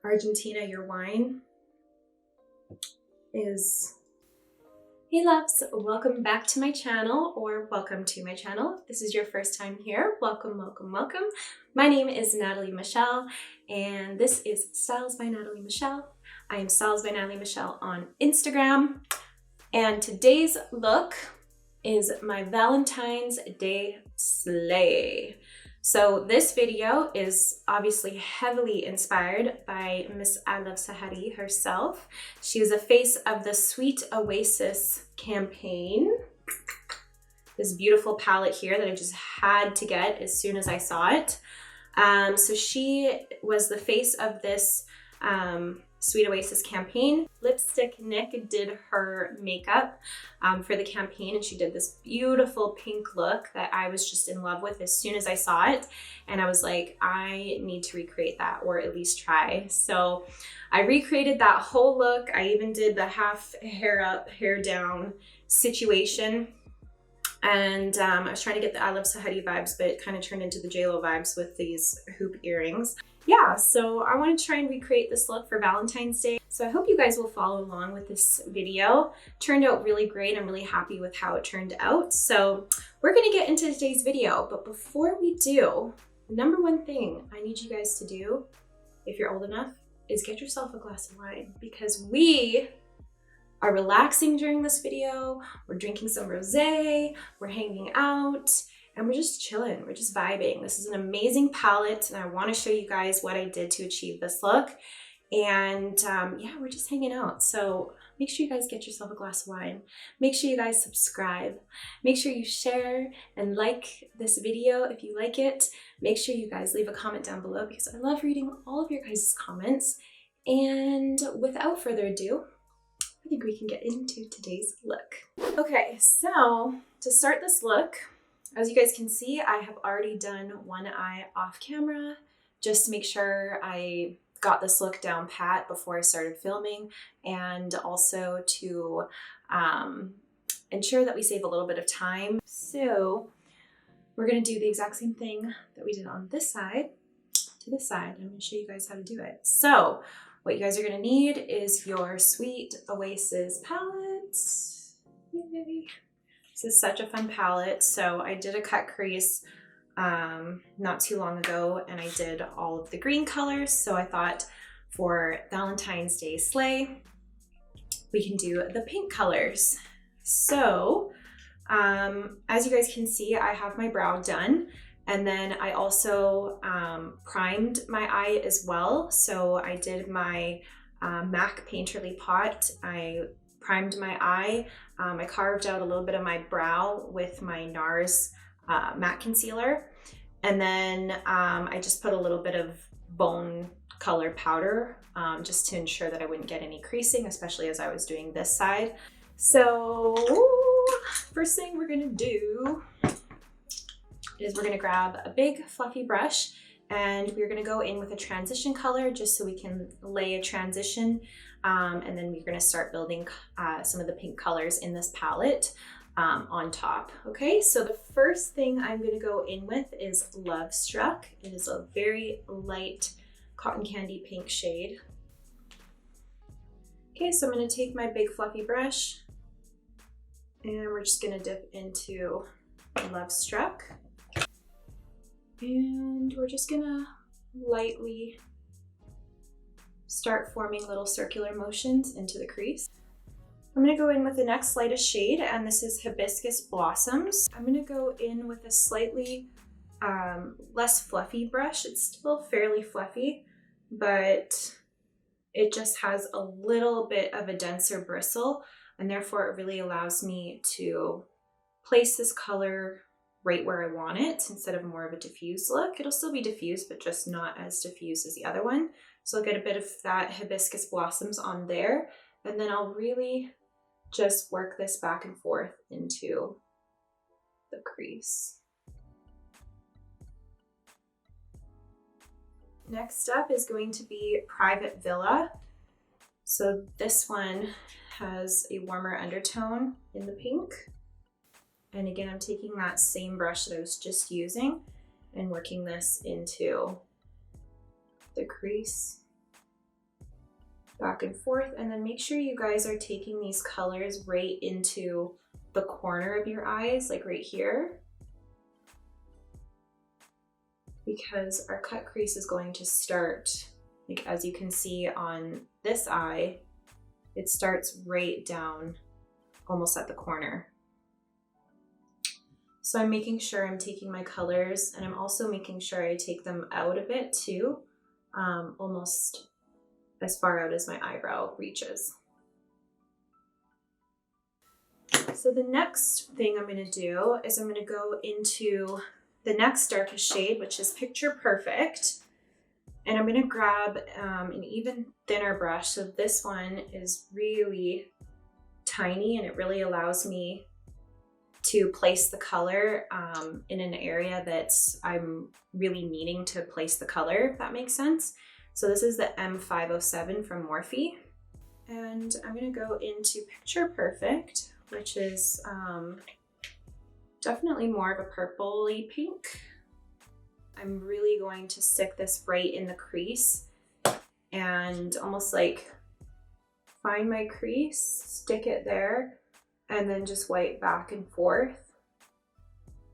Argentina, your wine is... Hey loves, welcome back to my channel, or welcome to my channel. If this is your first time here, welcome, welcome, welcome. My name is Natalie Michelle, and this is Styles by Natalie Michelle. I am Styles by Natalie Michelle on Instagram, and today's look is my Valentine's Day slay. So this video is obviously heavily inspired by Miss I Love Sahari herself. She is a face of the Sweet Oasis campaign. This beautiful palette here that I just had to get as soon as I saw it. So she was the face of this Sweet Oasis campaign. Lipstick Nick did her makeup for the campaign, and she did this beautiful pink look that I was just in love with as soon as I saw it. And I was like, I need to recreate that, or at least try. So I recreated that whole look. I even did the half hair up, hair down situation. And I was trying to get the I Love Sahari vibes, but it kind of turned into the JLo vibes with these hoop earrings. Yeah, so I want to try and recreate this look for Valentine's Day. So I hope you guys will follow along with this video. Turned out really great. I'm really happy with how it turned out. So we're going to get into today's video. But before we do, the number one thing I need you guys to do, if you're old enough, is get yourself a glass of wine, because we are relaxing during this video. We're drinking some rosé, we're hanging out, and we're just chilling, we're just vibing. This is an amazing palette, and I want to show you guys what I did to achieve this look. And yeah, we're just hanging out. So make sure you guys get yourself a glass of wine. Make sure you guys subscribe. Make sure you share and like this video if you like it. Make sure you guys leave a comment down below, because I love reading all of your guys' comments. And without further ado, I think we can get into today's look. Okay, so to start this look, as you guys can see, I have already done one eye off camera just to make sure I got this look down pat before I started filming, and also to ensure that we save a little bit of time. So we're gonna do the exact same thing that we did on this side to this side. I'm gonna show you guys how to do it. So what you guys are gonna need is your Sweet Oasis palette. Yay. This is such a fun palette. So I did a cut crease not too long ago, and I did all of the green colors. So I thought for Valentine's Day slay, we can do the pink colors. So as you guys can see, I have my brow done. And then I also primed my eye as well. So I did my MAC Painterly Pot. I primed my eye. I carved out a little bit of my brow with my Nars matte concealer. And then I just put a little bit of bone color powder just to ensure that I wouldn't get any creasing, especially as I was doing this side. So first thing we're gonna do is we're gonna grab a big fluffy brush, and we're gonna go in with a transition color just so we can lay a transition. And then we're gonna start building some of the pink colors in this palette on top. Okay, so the first thing I'm gonna go in with is Love Struck. It is a very light cotton candy pink shade. Okay, so I'm gonna take my big fluffy brush, and we're just gonna dip into Love Struck. And we're just gonna lightly start forming little circular motions into the crease. I'm gonna go in with the next lightest shade, and this is Hibiscus Blossoms. I'm gonna go in with a slightly less fluffy brush. It's still fairly fluffy, but it just has a little bit of a denser bristle, and therefore it really allows me to place this color right where I want it instead of more of a diffuse look. It'll still be diffused, but just not as diffuse as the other one. So I'll get a bit of that Hibiscus Blossoms on there, and then I'll really just work this back and forth into the crease. Next up is going to be Private Villa. So this one has a warmer undertone in the pink. And again, I'm taking that same brush that I was just using, and working this into the crease, back and forth. And then make sure you guys are taking these colors right into the corner of your eyes, like right here, because our cut crease is going to start, like as you can see on this eye, it starts right down almost at the corner. So I'm making sure I'm taking my colors, and I'm also making sure I take them out a bit too, almost as far out as my eyebrow reaches. So the next thing I'm going to do is I'm going to go into the next darkest shade, which is Picture Perfect. And I'm going to grab an even thinner brush. So this one is really tiny, and it really allows me to place the color in an area that I'm really needing to place the color, if that makes sense. So this is the M507 from Morphe. And I'm going to go into Picture Perfect, which is definitely more of a purpley pink. I'm really going to stick this right in the crease and almost like find my crease, stick it there, and then just wipe back and forth,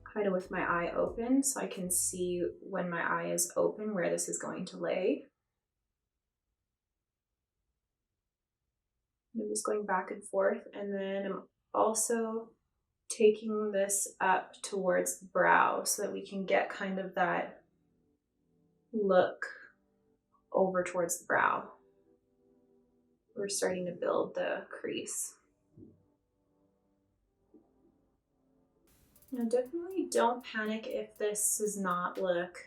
kind of with my eye open, so I can see when my eye is open where this is going to lay. I'm just going back and forth, and then I'm also taking this up towards the brow so that we can get kind of that look over towards the brow. We're starting to build the crease. Now definitely don't panic if this does not look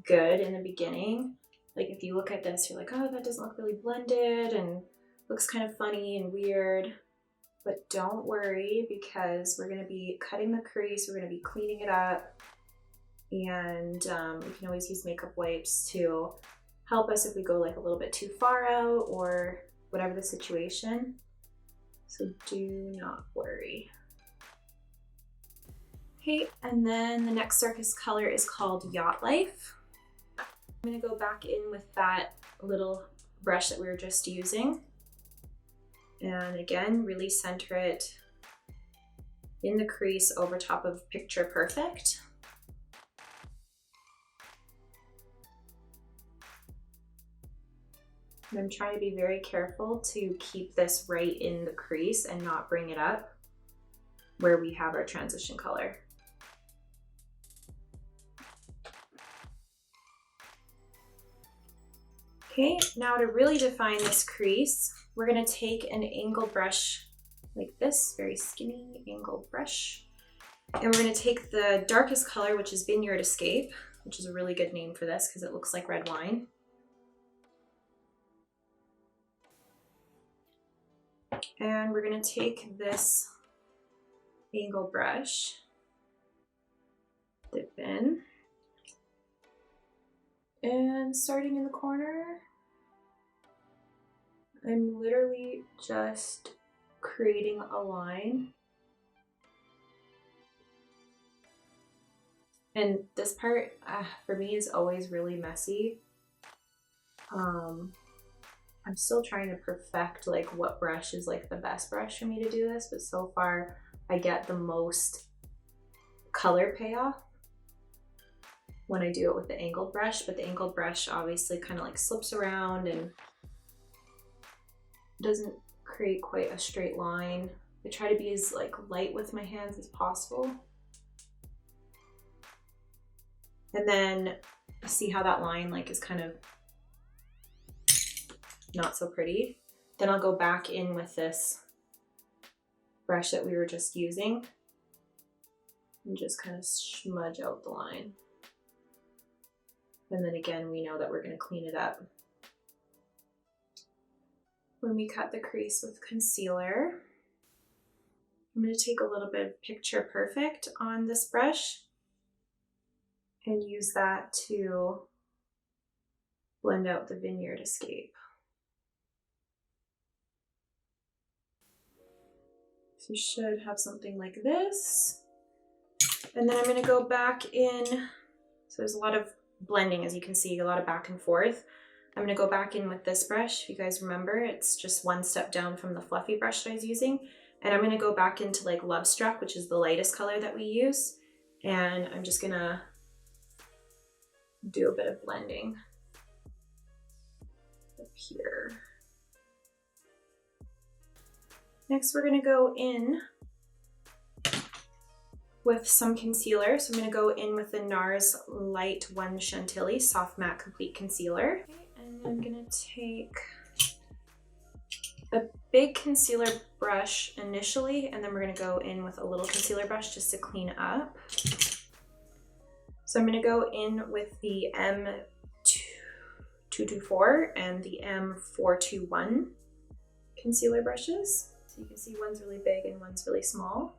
good in the beginning. Like if you look at this, you're like, oh, that doesn't look really blended and looks kind of funny and weird. But don't worry, because we're going to be cutting the crease, we're going to be cleaning it up, and we can always use makeup wipes to help us if we go like a little bit too far out or whatever the situation. So do not worry. Okay, and then the next darkest color is called Yacht Life. I'm going to go back in with that little brush that we were just using. And again, really center it in the crease over top of Picture Perfect. And I'm trying to be very careful to keep this right in the crease and not bring it up where we have our transition color. Okay, now to really define this crease, we're going to take an angled brush like this, very skinny angled brush. And we're going to take the darkest color, which is Vineyard Escape, which is a really good name for this because it looks like red wine. And we're going to take this angled brush, dip in, and starting in the corner, I'm literally just creating a line. And this part for me is always really messy. I'm still trying to perfect like what brush is like the best brush for me to do this, but so far I get the most color payoff when I do it with the angled brush, but the angled brush obviously kind of like slips around and doesn't create quite a straight line. I try to be as like light with my hands as possible. And then see how that line like is kind of not so pretty. Then I'll go back in with this brush that we were just using and just kind of smudge out the line. And then again, we know that we're going to clean it up when we cut the crease with concealer. I'm going to take a little bit of Picture Perfect on this brush and use that to blend out the Vineyard Escape. So you should have something like this. And then I'm going to go back in So there's a lot of blending, as you can see, a lot of back and forth. I'm going to go back in with this brush. If you guys remember, it's just one step down from the fluffy brush that I was using. And I'm going to go back into like Love Struck, which is the lightest color that we use. And I'm just going to do a bit of blending up here. Next, we're going to go in with some concealer. So I'm going to go in with the Nars Light 1 Chantilly Soft Matte Complete Concealer. Okay, and I'm going to take a big concealer brush initially, and then we're going to go in with a little concealer brush just to clean up. So I'm going to go in with the M224 and the M421 concealer brushes. So you can see one's really big and one's really small.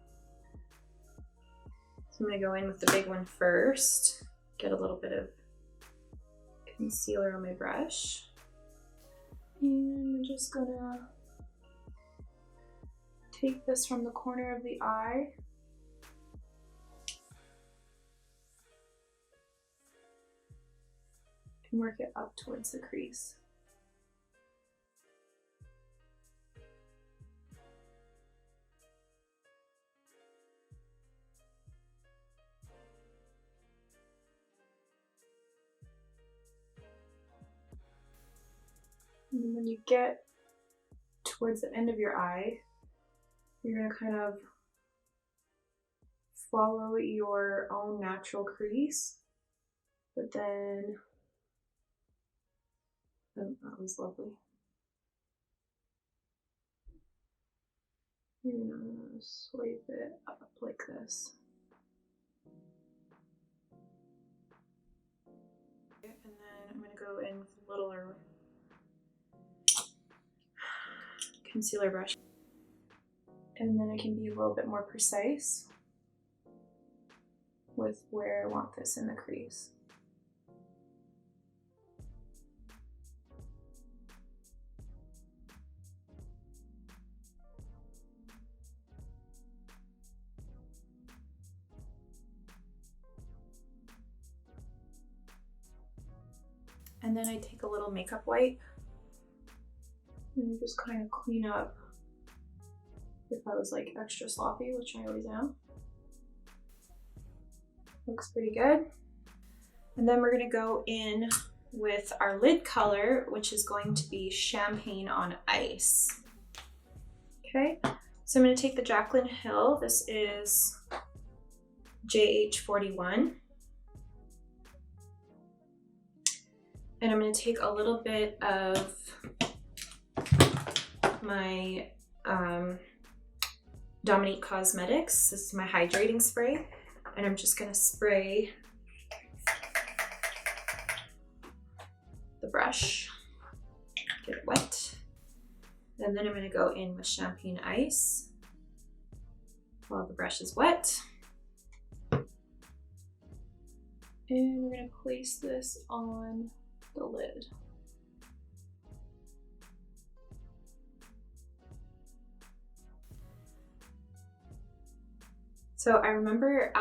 So I'm going to go in with the big one first, get a little bit of concealer on my brush. And I'm just going to take this from the corner of the eye and work it up towards the crease. And then when you get towards the end of your eye, you're going to kind of follow your own natural crease, but then, oh, that was lovely. You're going to swipe it up like this. And then I'm going to go in with a littler concealer brush. And then I can be a little bit more precise with where I want this in the crease. And then I take a little makeup wipe and just kind of clean up if I was like extra sloppy, which I always am. Looks pretty good. And then we're gonna go in with our lid color, which is going to be Champagne on Ice. Okay, so I'm gonna take the Jaclyn Hill. This is JH41. And I'm gonna take a little bit of my Dominique Cosmetics. This is my hydrating spray, and I'm just gonna spray the brush, get it wet, and then I'm gonna go in with Champagne Ice while the brush is wet. And we're gonna place this on the lid. So I remember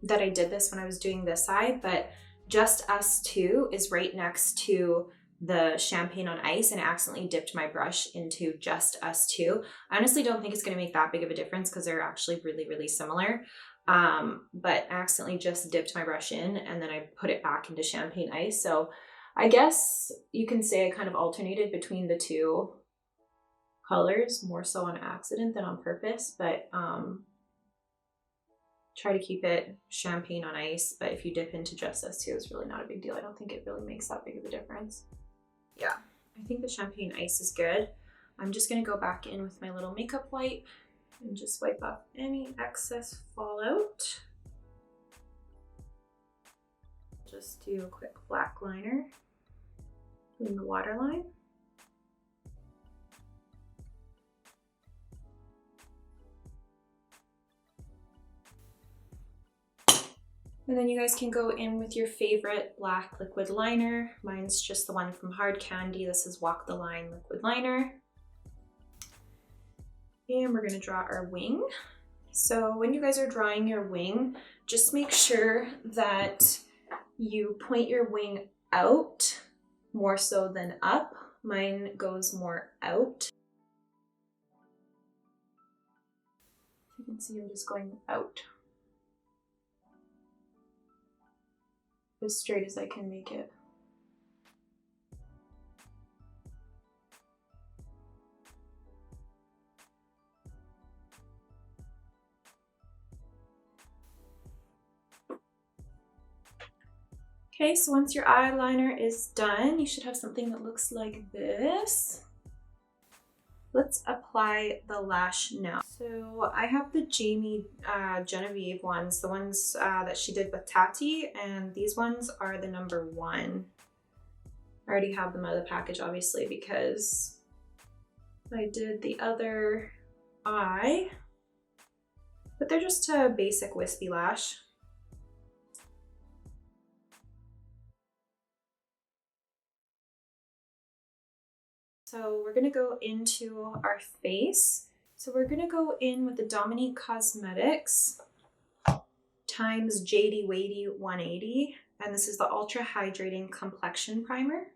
that I did this when I was doing this side, but Just Us 2 is right next to the Champagne on Ice, and I accidentally dipped my brush into Just Us 2. I honestly don't think it's going to make that big of a difference because they're actually really, really similar. But I accidentally just dipped my brush in and then I put it back into Champagne Ice. So I guess you can say I kind of alternated between the two colors, more so on accident than on purpose, but try to keep it Champagne on Ice. But if you dip into Just Us 2, it's really not a big deal. I don't think it really makes that big of a difference. Yeah, I think the Champagne Ice is good. I'm just gonna go back in with my little makeup wipe and just wipe off any excess fallout. Just do a quick black liner in the waterline. And then you guys can go in with your favorite black liquid liner. Mine's just the one from Hard Candy. This is Walk the Line liquid liner. And we're gonna draw our wing. So when you guys are drawing your wing, just make sure that you point your wing out more so than up. Mine goes more out. You can see I'm just going out as straight as I can make it. Okay, so once your eyeliner is done, you should have something that looks like this. Let's apply the lash now. So I have the Jamie Genevieve ones, the ones that she did with Tati, and these ones are the number 1. I already have them out of the package, obviously, because I did the other eye, but they're just a basic wispy lash. So we're gonna go into our face. So we're gonna go in with the Dominique Cosmetics times JD Wadey 180, and this is the Ultra Hydrating Complexion Primer.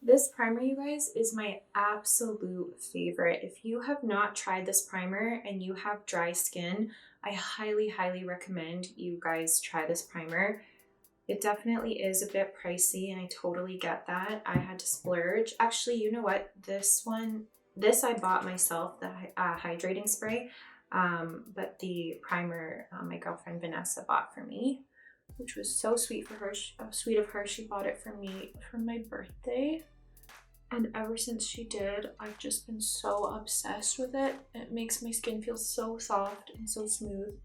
This primer, you guys, is my absolute favorite. If you have not tried this primer and you have dry skin, I highly, highly recommend you guys try this primer. It definitely is a bit pricey, and I totally get that. I had to splurge. Actually, you know what? This I bought myself, the hydrating spray, but the primer my girlfriend Vanessa bought for me, which was so sweet for her. Sweet of her. She bought it for me for my birthday. And ever since she did, I've just been so obsessed with it. It makes my skin feel so soft and so smooth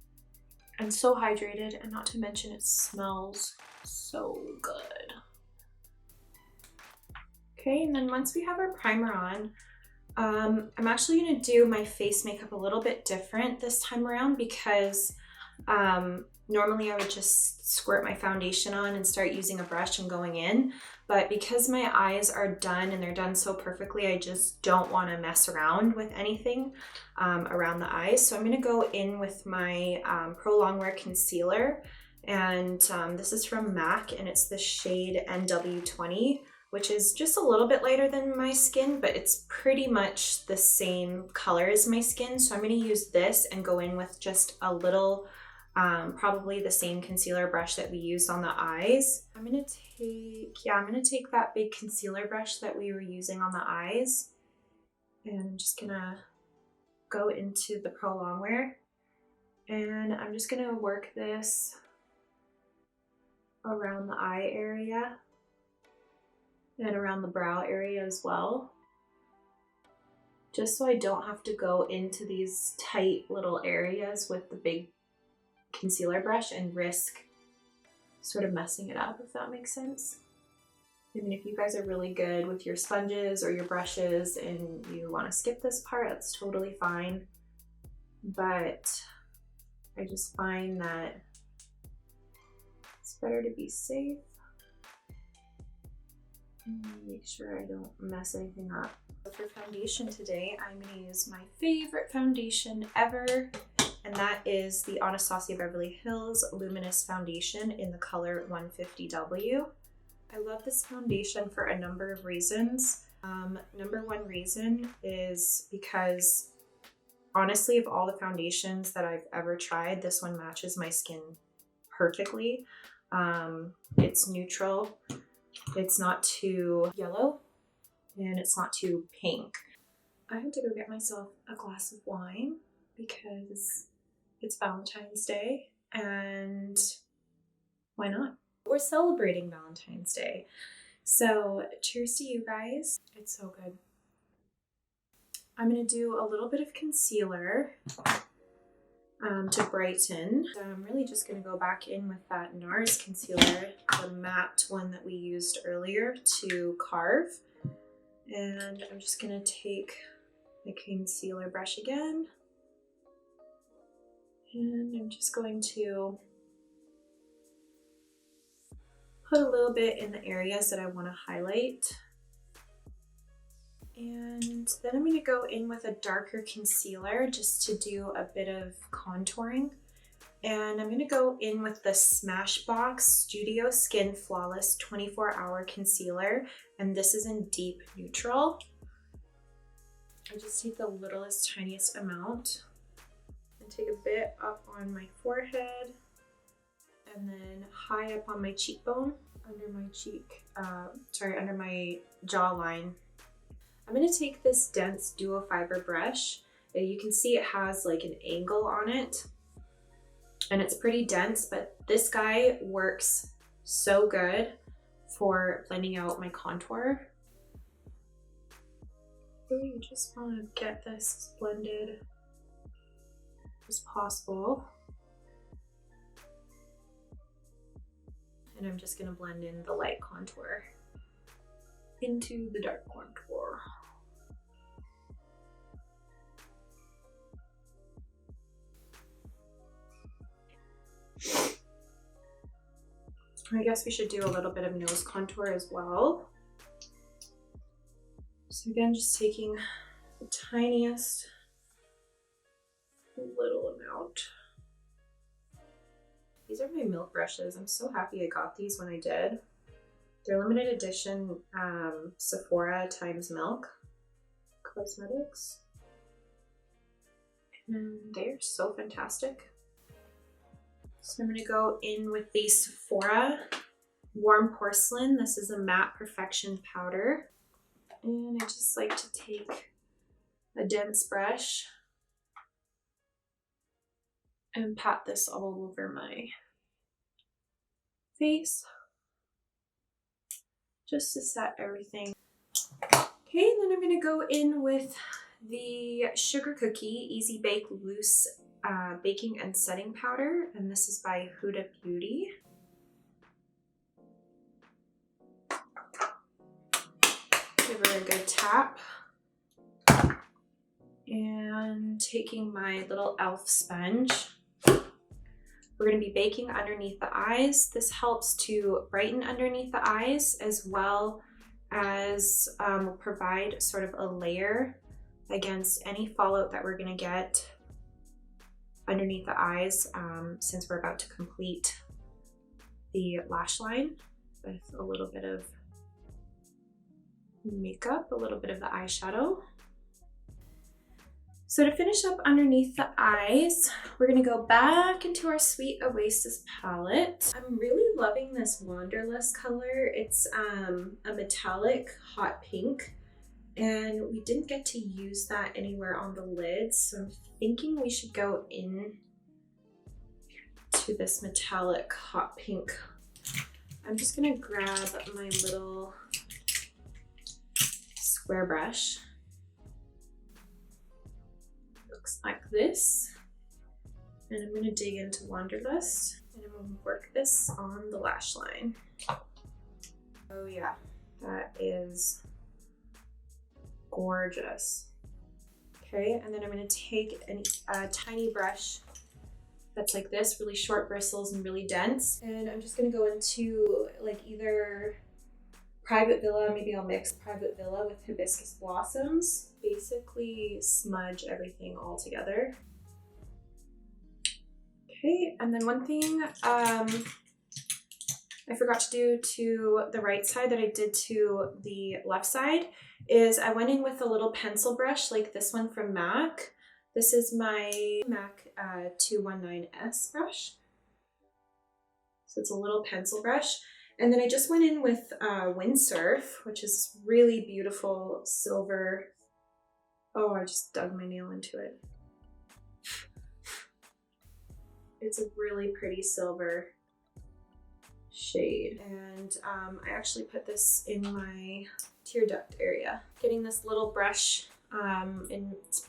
and so hydrated, and not to mention it smells so good. Okay, and then once we have our primer on, I'm actually gonna do my face makeup a little bit different this time around, because normally I would just squirt my foundation on and start using a brush and going in, but because my eyes are done and they're done so perfectly, I just don't want to mess around with anything around the eyes. So I'm going to go in with my Pro Longwear Concealer, and this is from MAC, and it's the shade NW20, which is just a little bit lighter than my skin, but it's pretty much the same color as my skin. So I'm going to use this and go in with just a little, probably the same concealer brush that we used on the eyes. I'm gonna take that big concealer brush that we were using on the eyes, and I'm just gonna go into the Pro Longwear, and I'm just gonna work this around the eye area and around the brow area as well, just so I don't have to go into these tight little areas with the big concealer brush and risk sort of messing it up, if that makes sense. I mean, if you guys are really good with your sponges or your brushes and you want to skip this part, that's totally fine. But I just find that it's better to be safe and make sure I don't mess anything up. For foundation today, I'm going to use my favorite foundation ever, and that is the Anastasia Beverly Hills Luminous Foundation in the color 150W. I love this foundation for a number of reasons. Number one reason is because, honestly, of all the foundations that I've ever tried, this one matches my skin perfectly. It's neutral, it's not too yellow, and it's not too pink. I had to go get myself a glass of wine because it's Valentine's Day, and why not? We're celebrating Valentine's Day. So cheers to you guys. It's so good. I'm gonna do a little bit of concealer to brighten. I'm really just gonna go back in with that Nars concealer, the matte one that we used earlier, to carve. And I'm just gonna take the concealer brush again, and I'm just going to put a little bit in the areas that I want to highlight. And then I'm going to go in with a darker concealer just to do a bit of contouring. And I'm going to go in with the Smashbox Studio Skin Flawless 24-Hour Concealer. And this is in Deep Neutral. I just take the littlest, tiniest amount and take a bit up on my forehead and then high up on my cheekbone, under my cheek, under my jawline. I'm going to take this dense duo fiber brush. You can see it has like an angle on it and it's pretty dense, but this guy works so good for blending out my contour. Really just want to get this as blended as possible. And I'm just going to blend in the light contour into the dark contour. I guess we should do a little bit of nose contour as well. So again, just taking the tiniest little amount. These are my milk brushes. I'm so happy I got these when I did. They're limited edition Sephora times Milk Cosmetics. And they're so fantastic. So I'm going to go in with the Sephora Warm Porcelain. This is a Matte Perfection powder. And I just like to take a dense brush and pat this all over my face just to set everything. Okay, then I'm going to go in with the Sugar Cookie Easy Bake Loose Baking and Setting Powder, and this is by Huda Beauty. Give her a good tap. And taking my little e.l.f. sponge, we're going to be baking underneath the eyes. This helps to brighten underneath the eyes as well as provide sort of a layer against any fallout that we're going to get underneath the eyes since we're about to complete the lash line with a little bit of makeup, a little bit of the eyeshadow. So to finish up underneath the eyes, we're gonna go back into our Sweet Oasis palette. I'm really loving this Wanderlust color. It's a metallic hot pink, and we didn't get to use that anywhere on the lids, so I'm thinking we should go in to this metallic hot pink. I'm just gonna grab my little square brush. Looks like this. And I'm gonna dig into Wanderlust and I'm gonna work this on the lash line. Oh yeah, that is gorgeous. Okay, and then I'm gonna take a tiny brush that's like this, really short bristles and really dense. And I'm just gonna go into like either Private Villa, maybe I'll mix Private Villa with Hibiscus Blossoms. Basically smudge everything all together. Okay, and then one thing I forgot to do to the right side that I did to the left side is I went in with a little pencil brush like this one from MAC. This is my MAC 219S brush. So it's a little pencil brush. And then I just went in with Windsurf, which is really beautiful silver. Oh, I just dug my nail into it. It's a really pretty silver shade. And I actually put this in my tear duct area. Getting this little brush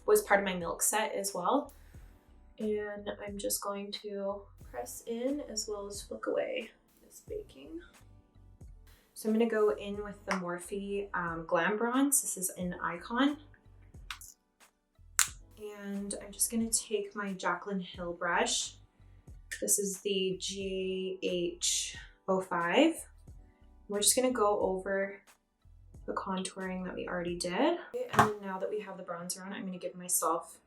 was part of my milk set as well. And I'm just going to press in as well as flick away this baking. So I'm going to go in with the Morphe Glam Bronze. This is in Icon. And I'm just going to take my Jaclyn Hill brush. This is the GH05. We're just going to go over the contouring that we already did. And then now that we have the bronzer on, I'm going to give myself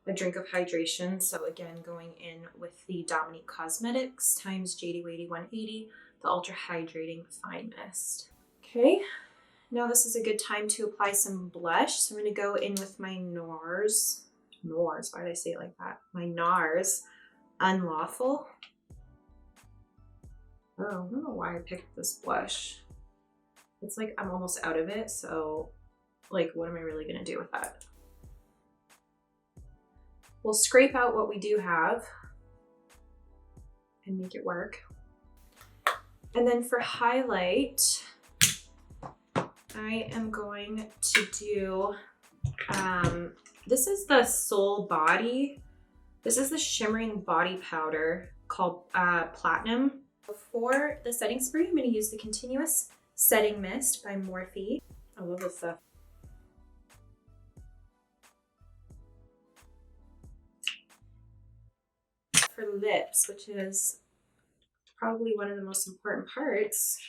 a drink of hydration. So again, going in with the Dominique Cosmetics times JD Wadey 180, the Ultra Hydrating Fine Mist. Okay, now this is a good time to apply some blush. So I'm going to go in with my Nars, why did I say it like that? My Nars Unlawful. Oh, I don't know why I picked this blush. It's like I'm almost out of it, so like what am I really gonna do with that? We'll scrape out what we do have and make it work. And then for highlight, I am going to do, this is the Soul Body. This is the shimmering body powder called Platinum. For the setting spray, I'm going to use the Continuous Setting Mist by Morphe. I love this stuff. For lips, which is probably one of the most important parts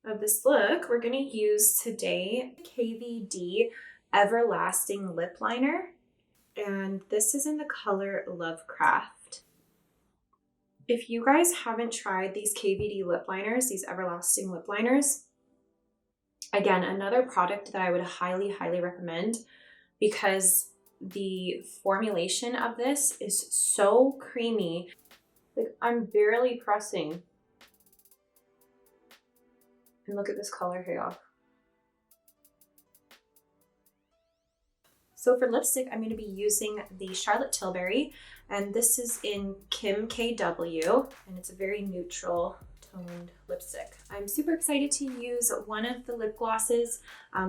of this look, we're going to use today KVD Everlasting Lip Liner. And this is in the color Lovecraft. If you guys haven't tried these KVD lip liners, these everlasting lip liners, again, another product that I would highly, highly recommend because the formulation of this is so creamy. Like I'm barely pressing. And look at this color here. So for lipstick, I'm going to be using the Charlotte Tilbury, and this is in Kim KW, and it's a very neutral toned lipstick. I'm super excited to use one of the lip glosses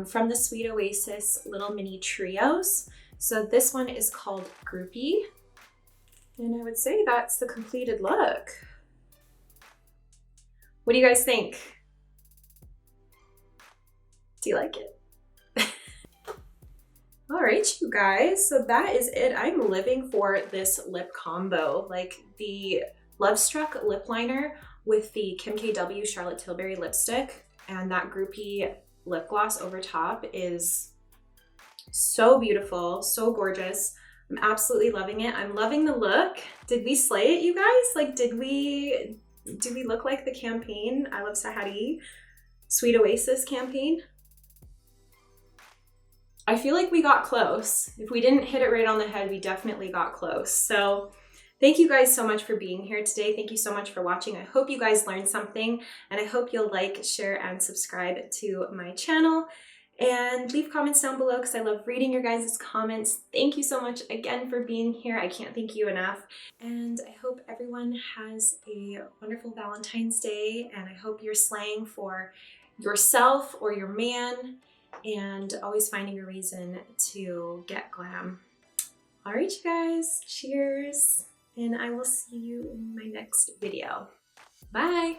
from the Sweet Oasis Little Mini Trios. So this one is called Groupie, and I would say that's the completed look. What do you guys think? Do you like it? All right, you guys, so that is it. I'm living for this lip combo, like the Love Struck lip liner with the Kim KW Charlotte Tilbury lipstick and that Groupie lip gloss over top is so beautiful, so gorgeous. I'm absolutely loving it. I'm loving the look. Did we slay it, you guys? Like, did we look like the campaign? I Love Sahari Sweet Oasis campaign? I feel like we got close. If we didn't hit it right on the head, we definitely got close. So thank you guys so much for being here today. Thank you so much for watching. I hope you guys learned something, and I hope you'll like, share, and subscribe to my channel. And leave comments down below because I love reading your guys' comments. Thank you so much again for being here. I can't thank you enough. And I hope everyone has a wonderful Valentine's Day, and I hope you're slaying for yourself or your man, and always finding a reason to get glam. All right, you guys, cheers, and I will see you in my next video. Bye.